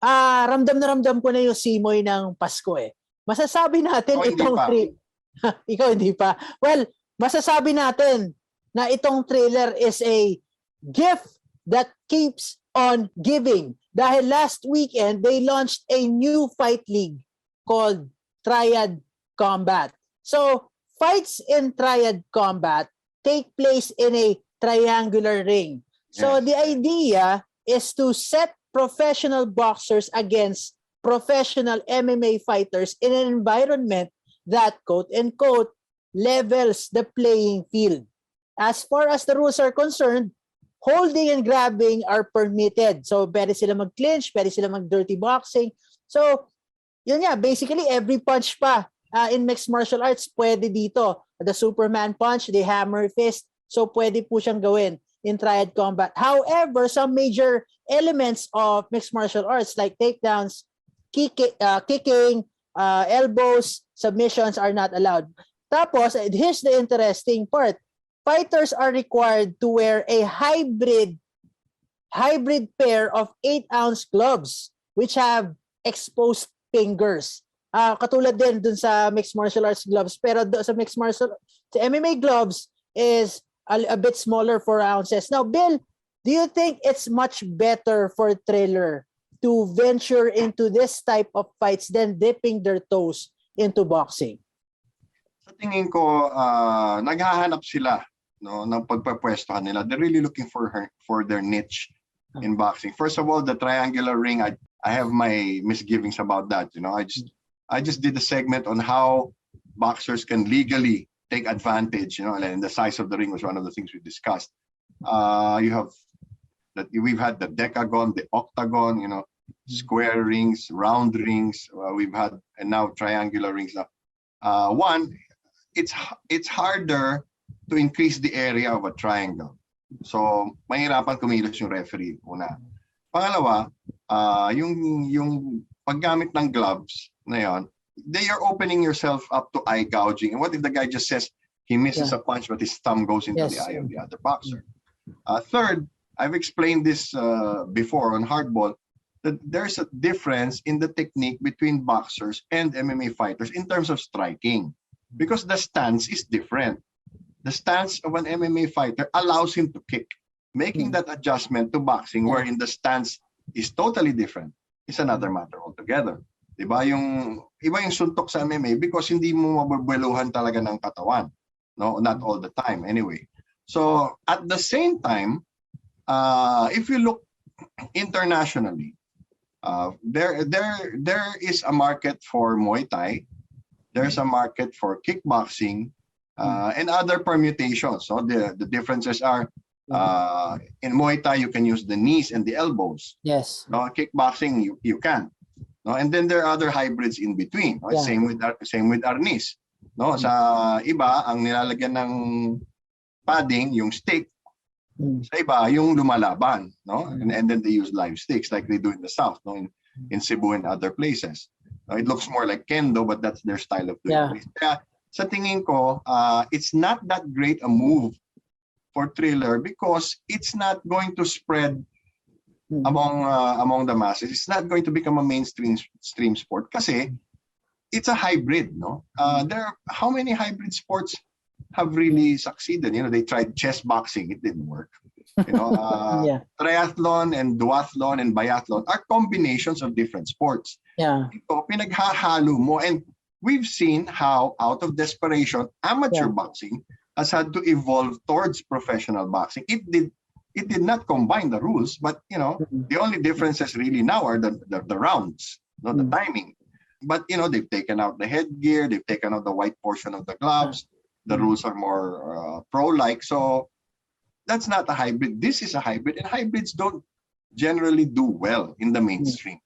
ramdam na ramdam ko na yung simoy ng Pasko eh. Masasabi natin itong ikaw hindi pa. Well, masasabi natin na itong trailer is a gift that keeps on giving. Dahil last weekend, they launched a new fight league called Triad Combat. So, fights in Triad Combat take place in a triangular ring. So, the idea is to set professional boxers against professional MMA fighters in an environment that, quote-unquote, levels the playing field. As far as the rules are concerned, holding and grabbing are permitted. So, pwede sila mag-clinch, pwede sila mag-dirty boxing. So, yun nga, basically, every punch pa in mixed martial arts, pwede dito. The Superman punch, the hammer fist. So, pwede po siyang gawin in Triad Combat. However, some major elements of mixed martial arts like takedowns, kicking, elbows, submissions are not allowed. Tapos, here's the interesting part. Fighters are required to wear a hybrid pair of 8-ounce gloves which have exposed fingers. Katulad din dun sa mixed martial arts gloves, pero sa MMA gloves is a bit smaller, 4 ounces. Now, Bill, do you think it's much better for Triller to venture into this type of fights than dipping their toes into boxing? Sa tingin ko, naghahanap sila ng pagpapwestohan nila. They're really looking for their niche in boxing. First of all, the triangular ring, I have my misgivings about that. I just did a segment on how boxers can legally take advantage. And the size of the ring was one of the things we discussed. We've had the decagon, the octagon, square rings, round rings. We've had, and now triangular rings. One, it's harder to increase the area of a triangle. So, mahirapan kumilos yung referee una. Pangalawa, yung paggamit ng gloves na yon, they are opening yourself up to eye gouging. And what if the guy just says he misses a punch but his thumb goes into the eye of the other boxer? Third, I've explained this before on Hardball, that there's a difference in the technique between boxers and MMA fighters in terms of striking, because the stance is different. The stance of an MMA fighter allows him to kick. Making that adjustment to boxing, wherein the stance is totally different, is another matter altogether. Iba yung suntok sa MMA because hindi mo mabubueluhan talaga ng katawan. No, not all the time anyway. So at the same time, if you look internationally, there is a market for Muay Thai. There's a market for kickboxing. And other permutations. So the differences are in Muay Thai you can use the knees and the elbows. Yes. No, kickboxing you can. No, and then there are other hybrids in between. No? Same with arnis. No, sa iba ang nilalagyan ng padding yung stick. Sa iba yung lumalaban. No, and then they use live sticks like they do in the south. No, in Cebu and other places. It looks more like kendo, but that's their style of doing it. Sa tingin ko, it's not that great a move for Triller because it's not going to spread among the masses. It's not going to become a mainstream sport kasi it's a hybrid, no? How many hybrid sports have really succeeded? They tried chess boxing, it didn't work. Triathlon and duathlon and biathlon are combinations of different sports. Ito, pinaghahalo mo, and we've seen how, out of desperation, amateur boxing has had to evolve towards professional boxing. It did not combine the rules, but the only differences really now are the rounds, not the timing. But they've taken out the headgear, they've taken out the white portion of the gloves. The rules are more pro-like. So that's not a hybrid. This is a hybrid, and hybrids don't generally do well in the mainstream.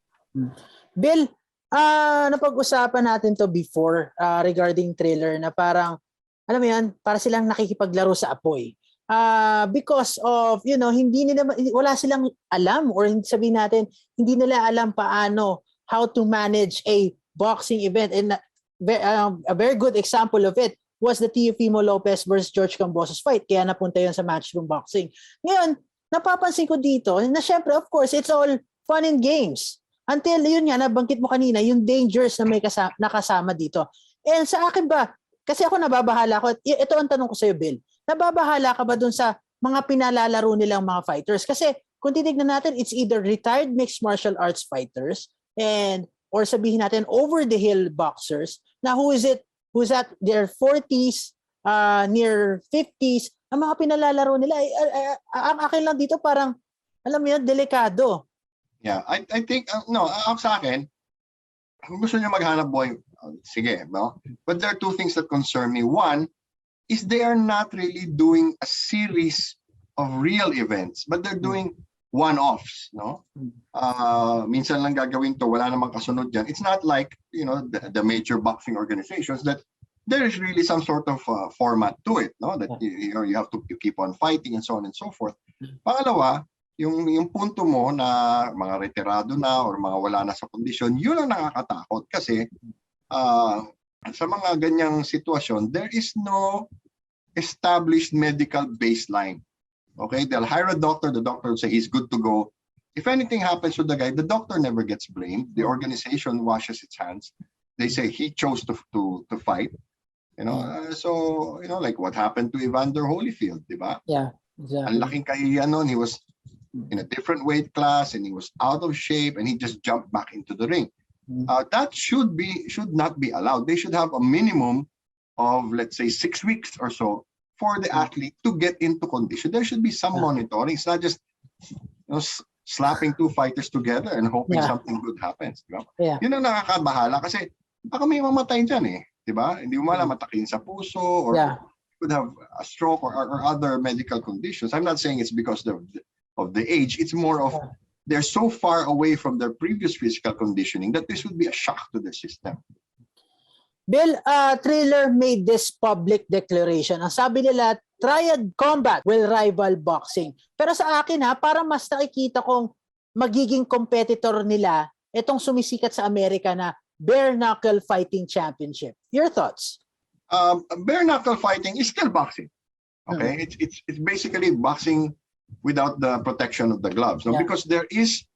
Bill, napag-usapan natin to before regarding Triller na parang, alam mo yan, para silang nakikipaglaro sa apoy. Because of, wala silang alam, or sabihin natin, hindi nila alam paano, how to manage a boxing event. And a very good example of it was the Teofimo Lopez versus George Cambosos fight. Kaya napunta yun sa Matchroom Boxing. Ngayon, napapansin ko dito na syempre, of course, it's all fun and games. Until yun nga, nabanggit mo kanina, yung dangers na may nakasama dito. And sa akin ba, kasi ako nababahala ko, ito ang tanong ko sa'yo, Bill, nababahala ka ba dun sa mga pinalalaro nilang mga fighters? Kasi kung titignan natin, it's either retired mixed martial arts fighters or sabihin natin over-the-hill boxers na who's at their 40s, near 50s, ang mga pinalalaro nila, ang akin lang dito parang, alam mo yun, delikado. Yeah, I think, no, ako sa akin, kung gusto niyo maghanap buhay, sige, no? But there are two things that concern me. One is they are not really doing a series of real events, but they're doing one-offs, no? Minsan lang gagawin to, wala namang kasunod dyan. It's not like, the major boxing organizations that there is really some sort of format to it, no? That you have to keep on fighting and so on and so forth. Pangalawa, yung punto mo na mga retirado na or mga wala na sa kondisyon, yun ang nakakatakot kasi sa mga ganyang sitwasyon, there is no established medical baseline. Okay, they'll hire a doctor, the doctor will say he's good to go. If anything happens to the guy, the doctor never gets blamed. The organization washes its hands. They say he chose to fight. So like what happened to Evander Holyfield, di ba? Yeah, exactly. Ang laking kahihiyan nun, he was in a different weight class and he was out of shape and he just jumped back into the ring. That should not be allowed. They should have a minimum of, let's say, 6 weeks or so for the athlete to get into condition. There should be some monitoring. It's not just slapping two fighters together and hoping something good happens. Yun ang nakakabahala kasi baka may mamatay dyan eh. Diba? Hindi mo alam, matakin sa puso or could have a stroke or other medical conditions. I'm not saying it's because of the age. It's more of they're so far away from their previous physical conditioning that this would be a shock to their system. Bill, Thriller made this public declaration. Ang sabi nila, triad combat will rival boxing. Pero sa akin para mas nakikita kong magiging competitor nila itong sumisikat sa Amerika na bare knuckle fighting championship. Your thoughts? Bare knuckle fighting is still boxing. Okay, it's basically boxing without the protection of the gloves. No? Because there is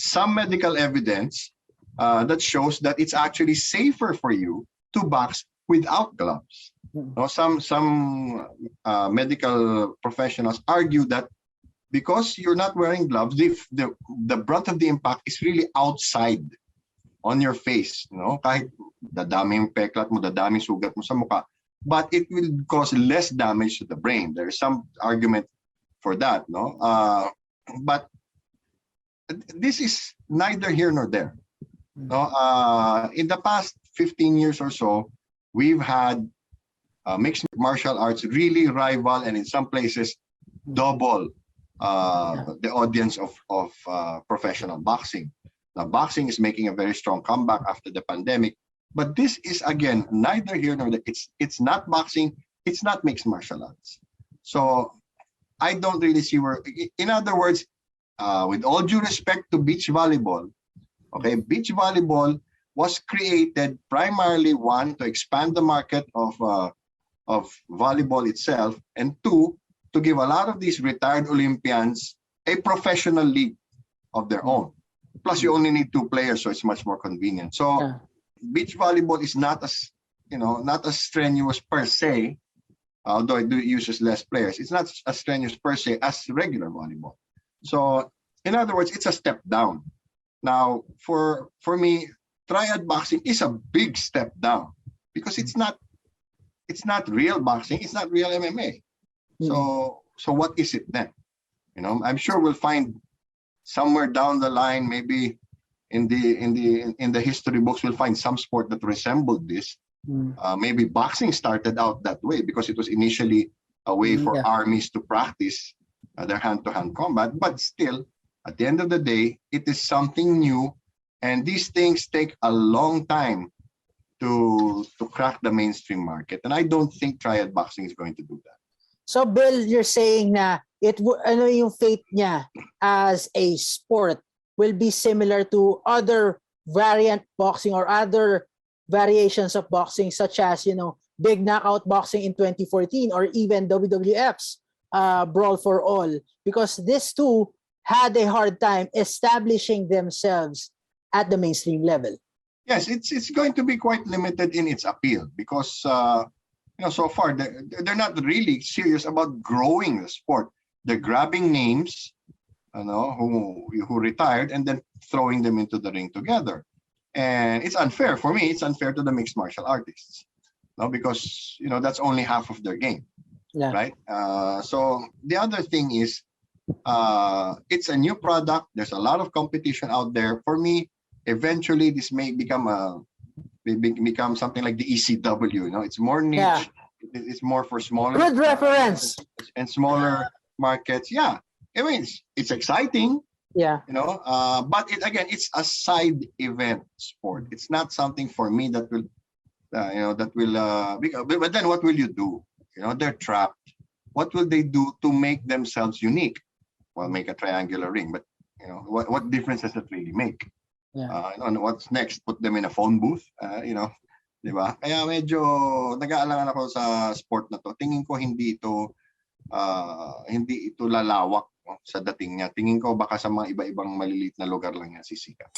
some medical evidence that shows that it's actually safer for you to box without gloves. No, some medical professionals argue that because you're not wearing gloves, the brunt of the impact is really outside on your face. Kahit dadaming peklat mo, dadaming sugat mo sa mukha, but it will cause less damage to the brain. There is some argument for that, no? But this is neither here nor there. No, in the past 15 years or so, we've had mixed martial arts really rival and in some places double the audience of professional boxing. Now, boxing is making a very strong comeback after the pandemic, but this is again neither here nor there. It's not boxing. It's not mixed martial arts. So I don't really see where. In other words, with all due respect to beach volleyball. Okay, beach volleyball was created primarily, one, to expand the market of volleyball itself, and two, to give a lot of these retired Olympians a professional league of their own. Plus, you only need 2 players, so it's much more convenient. So, beach volleyball is not as strenuous per se, although it uses less players. It's not as strenuous per se as regular volleyball. So, in other words, it's a step down. Now, for me, triad boxing is a big step down because it's not real boxing, it's not real MMA. So what is it then? I'm sure we'll find somewhere down the line, maybe in the history books, we'll find some sport that resembled this. Maybe boxing started out that way because it was initially a way for armies to practice their hand-to-hand combat, but still, at the end of the day, it is something new, and these things take a long time to crack the mainstream market. And I don't think triad boxing is going to do that. So, Bill, you're saying na yung fate niya as a sport will be similar to other variant boxing or other variations of boxing, such as big knockout boxing in 2014 or even WWF's Brawl for All, because these two had a hard time establishing themselves at the mainstream level. Yes, it's going to be quite limited in its appeal because so far they're not really serious about growing the sport. They're grabbing names, who retired and then throwing them into the ring together. And it's unfair for me. It's unfair to the mixed martial artists, no, because that's only half of their game, Yeah. right? So the other thing is, it's a new product. There's a lot of competition out there. For me, eventually this may become something like the ECW. It's more niche. Yeah. It's more for smaller. Good reference. And smaller markets. Yeah, I mean it's exciting. Yeah. But it's a side event sport. It's not something for me that will, but then what will you do? They're trapped. What will they do to make themselves unique? Well, make a triangular ring, but what difference does it really make? Yeah. And what's next? Put them in a phone booth, di ba? Kaya medyo nag-aalangan ako sa sport na to. Tingin ko hindi ito lalawak, no, sa dating niya. Tingin ko baka sa mga iba-ibang maliliit na lugar lang yan sisikat.